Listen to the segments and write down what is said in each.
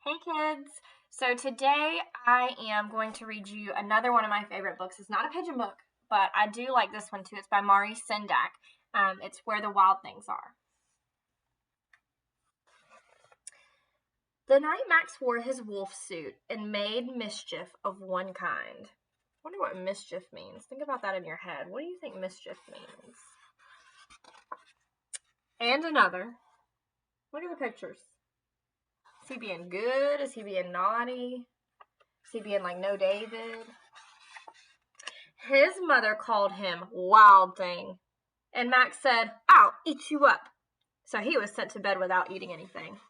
Hey kids! So today I am going to read you another one of my favorite books. It's not a pigeon book, but I do like this one too. It's by Mari Sendak. It's Where the Wild Things Are. The night Max wore his wolf suit and made mischief of one kind. I wonder what mischief means. Think about that in your head. What do you think mischief means? And another. Look at the pictures. Is he being good? Is he being naughty? Is he being like no David? His mother called him Wild Thing, and Max said, "I'll eat you up." So he was sent to bed without eating anything.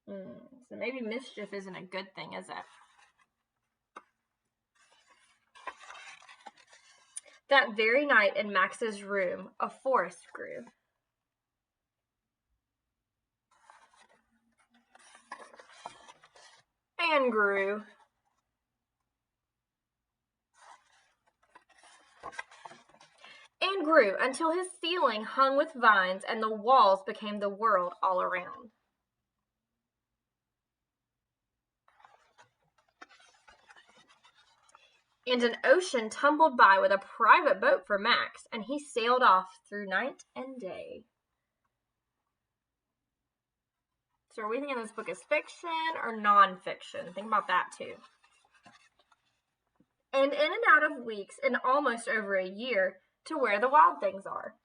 So maybe mischief isn't a good thing, is it? That very night in Max's room, a forest grew. And grew. And grew until his ceiling hung with vines and the walls became the world all around. And an ocean tumbled by with a private boat for Max, and he sailed off through night and day. So are we thinking this book is fiction or nonfiction? Think about that too. And in and out of weeks and almost over a year to where the wild things are.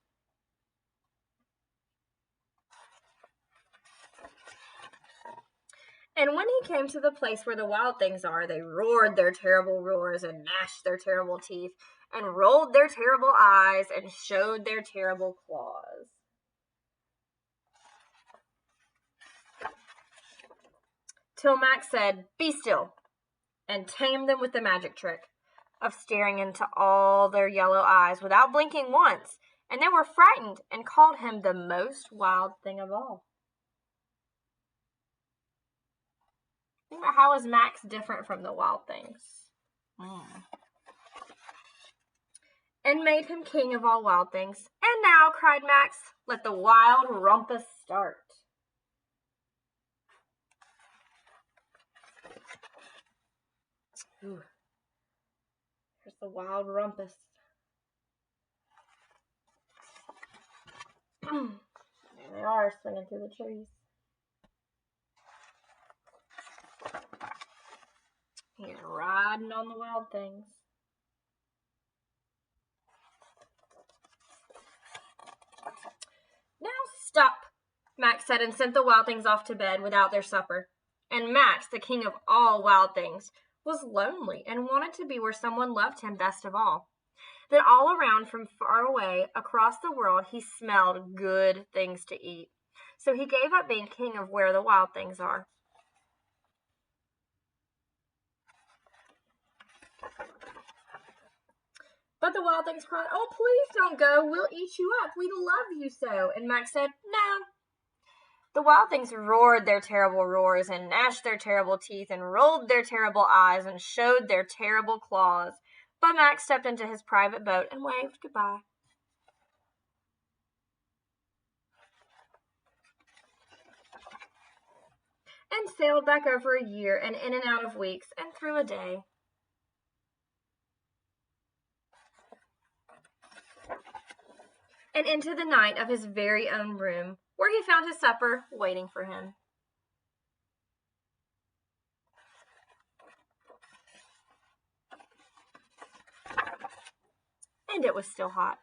And when he came to the place where the wild things are, they roared their terrible roars and gnashed their terrible teeth and rolled their terrible eyes and showed their terrible claws. Till Max said, "Be still," and tamed them with the magic trick of staring into all their yellow eyes without blinking once, and they were frightened and called him the most wild thing of all. Think about how is Max different from the wild things? And made him king of all wild things. And now, cried Max, let the wild rumpus start. Ooh. Here's the wild rumpus. There they are, swinging through the trees. He's riding on the wild things. Now stop, Max said, and sent the wild things off to bed without their supper. And Max, the king of all wild things, was lonely and wanted to be where someone loved him best of all. Then all around from far away across the world he smelled good things to eat. So he gave up being king of where the wild things are. But the wild things cried, "Oh, please don't go. We'll eat you up. We love you so." And Max said, "No." The wild things roared their terrible roars and gnashed their terrible teeth and rolled their terrible eyes and showed their terrible claws. But Max stepped into his private boat and waved goodbye. And sailed back over a year and in and out of weeks and through a day. And into the night of his very own room, where he found his supper waiting for him. And it was still hot.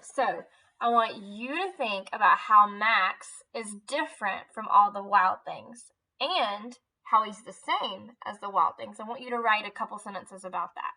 So, I want you to think about how Max is different from all the wild things and how he's the same as the wild things. I want you to write a couple sentences about that.